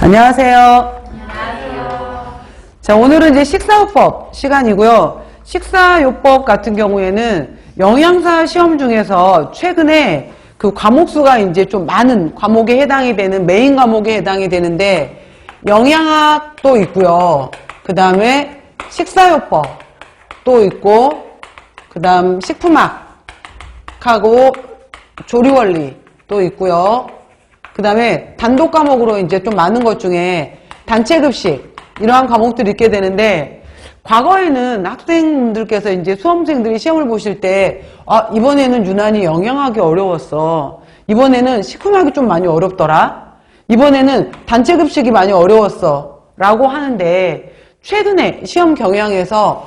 안녕하세요. 안녕하세요. 자, 오늘은 이제 식사요법 시간이고요. 식사요법 같은 경우에는 영양사 시험 중에서 최근에 그 과목수가 이제 좀 많은 과목에 해당이 되는 메인 과목에 해당이 되는데 영양학도 있고요. 그 다음에 식사요법도 있고, 그 다음 식품학하고 조리원리도 있고요. 그 다음에 단독 과목으로 이제 좀 많은 것 중에 단체급식 이러한 과목들이 있게 되는데, 과거에는 학생들께서 이제 수험생들이 시험을 보실 때 이번에는 유난히 영양학이 어려웠어, 이번에는 식품학이 좀 많이 어렵더라, 이번에는 단체급식이 많이 어려웠어 라고 하는데, 최근에 시험 경향에서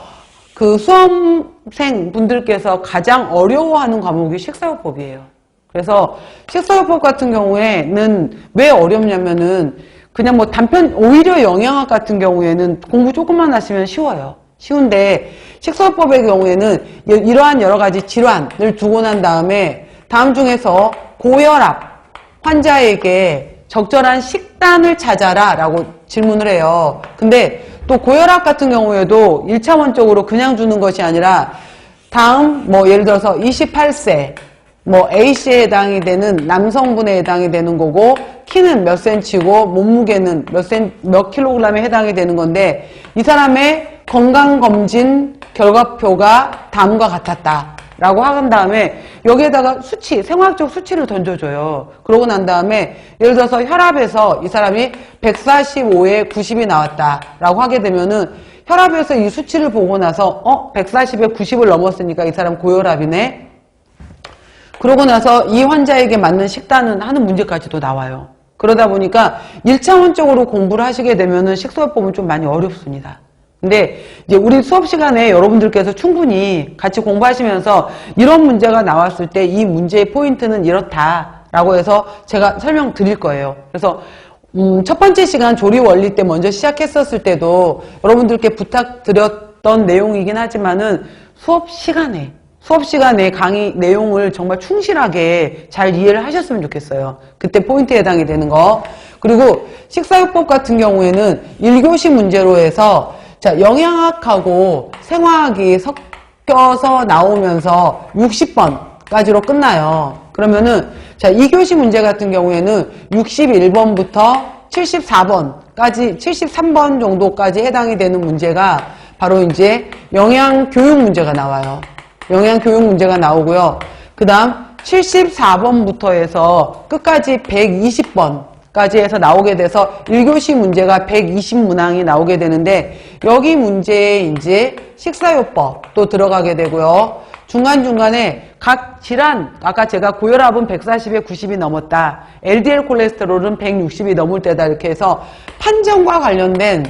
그 수험생 분들께서 가장 어려워하는 과목이 식사요법이에요. 그래서 식사요법 같은 경우에는 왜 어렵냐면은 그냥 뭐 오히려 영양학 같은 경우에는 공부 조금만 하시면 쉬워요. 쉬운데 식사요법의 경우에는 이러한 여러 가지 질환을 두고 난 다음에 다음 중에서 고혈압 환자에게 적절한 식단을 찾아라 라고 질문을 해요. 근데 또 고혈압 같은 경우에도 1차원적으로 그냥 주는 것이 아니라 다음 뭐 예를 들어서 28세 뭐 A씨에 해당이 되는 남성분에 해당이 되는 거고, 키는 몇 센치고 몸무게는 몇 킬로그램에 해당이 되는 건데, 이 사람의 건강검진 결과표가 다음과 같았다 라고 한 다음에 여기에다가 수치, 생화학적 수치를 던져줘요. 그러고 난 다음에 예를 들어서 혈압에서 이 사람이 145에 90이 나왔다 라고 하게 되면은 혈압에서 이 수치를 보고 나서 140에 90을 넘었으니까 이 사람 고혈압이네, 그러고 나서 이 환자에게 맞는 식단은 하는 문제까지도 나와요. 그러다 보니까 1차원적으로 공부를 하시게 되면은 식사요법은 좀 많이 어렵습니다. 근데 이제 우리 수업 시간에 여러분들께서 충분히 같이 공부하시면서 이런 문제가 나왔을 때 이 문제의 포인트는 이렇다라고 해서 제가 설명드릴 거예요. 그래서 첫 번째 시간 조리 원리 때 먼저 시작했었을 때도 여러분들께 부탁드렸던 내용이긴 하지만은 수업 시간에 강의 내용을 정말 충실하게 잘 이해를 하셨으면 좋겠어요. 그때 포인트에 해당이 되는 거. 그리고 식사요법 같은 경우에는 1교시 문제로 해서 자, 영양학하고 생화학이 섞여서 나오면서 60번까지로 끝나요. 그러면은 자, 2교시 문제 같은 경우에는 61번부터 74번까지 73번 정도까지 해당이 되는 문제가 바로 이제 영양교육 문제가 나와요. 영양교육 문제가 나오고요. 그 다음 74번부터 해서 끝까지 120번까지 해서 나오게 돼서 1교시 문제가 120문항이 나오게 되는데, 여기 문제에 이제 식사요법도 들어가게 되고요. 중간중간에 각 질환, 아까 제가 고혈압은 140에 90이 넘었다, LDL 콜레스테롤은 160이 넘을 때다 이렇게 해서 판정과 관련된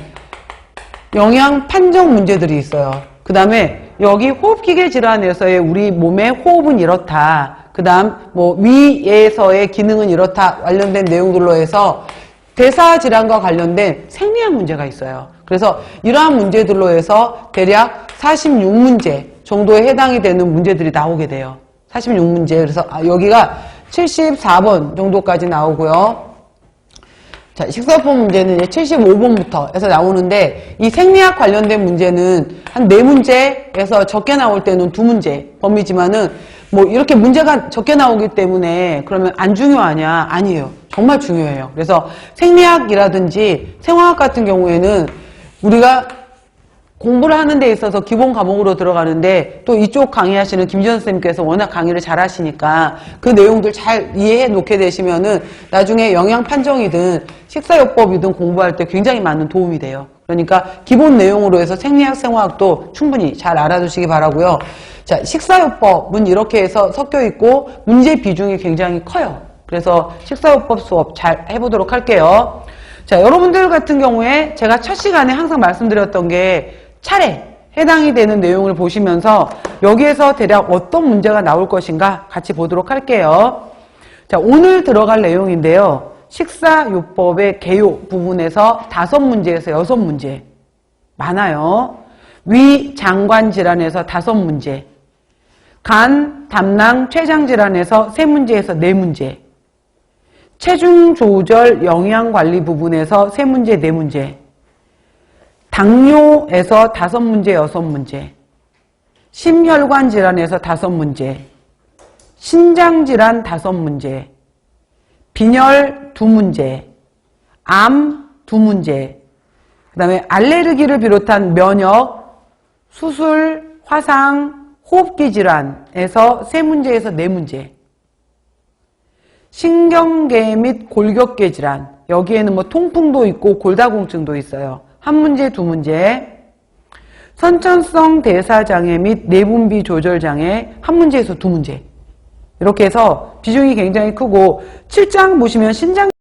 영양 판정 문제들이 있어요. 그 다음에 여기 호흡기계 질환에서의 우리 몸의 호흡은 이렇다, 그 다음 뭐 위에서의 기능은 이렇다 관련된 내용들로 해서 대사 질환과 관련된 생리학 문제가 있어요. 그래서 이러한 문제들로 해서 대략 46문제 정도에 해당이 되는 문제들이 나오게 돼요. 46문제. 그래서 여기가 74번 정도까지 나오고요. 자, 식사요법 문제는 75번부터 해서 나오는데, 이 생리학 관련된 문제는 한 4문제에서 적게 나올 때는 2문제 범위지만은 뭐 이렇게 문제가 적게 나오기 때문에 그러면 안 중요하냐? 아니에요. 정말 중요해요. 그래서 생리학이라든지 생화학 같은 경우에는 우리가 공부를 하는 데 있어서 기본 과목으로 들어가는데, 또 이쪽 강의하시는 김지연 선생님께서 워낙 강의를 잘 하시니까 그 내용들 잘 이해해 놓게 되시면은 나중에 영양 판정이든 식사요법이든 공부할 때 굉장히 많은 도움이 돼요. 그러니까 기본 내용으로 해서 생리학, 생화학도 충분히 잘 알아두시기 바라고요. 자, 식사요법은 이렇게 해서 섞여 있고 문제 비중이 굉장히 커요. 그래서 식사요법 수업 잘 해보도록 할게요. 자, 여러분들 같은 경우에 제가 첫 시간에 항상 말씀드렸던 게 차례 해당이 되는 내용을 보시면서 여기에서 대략 어떤 문제가 나올 것인가 같이 보도록 할게요. 자, 오늘 들어갈 내용인데요. 식사요법의 개요 부분에서 5문제에서 6문제 많아요. 위장관 질환에서 5문제, 간, 담낭, 췌장 질환에서 3문제에서 4문제, 체중 조절 영양 관리 부분에서 3문제, 4문제. 당뇨에서 5문제, 6문제. 심혈관 질환에서 5문제. 신장 질환 5문제. 빈혈 2문제. 암 2문제. 그 다음에 알레르기를 비롯한 면역, 수술, 화상, 호흡기 질환에서 3문제에서 4문제. 신경계 및 골격계 질환. 여기에는 뭐 통풍도 있고 골다공증도 있어요. 1문제, 2문제. 선천성 대사장애 및 내분비 조절장애 1문제에서 2문제. 이렇게 해서 비중이 굉장히 크고 7장 보시면 신장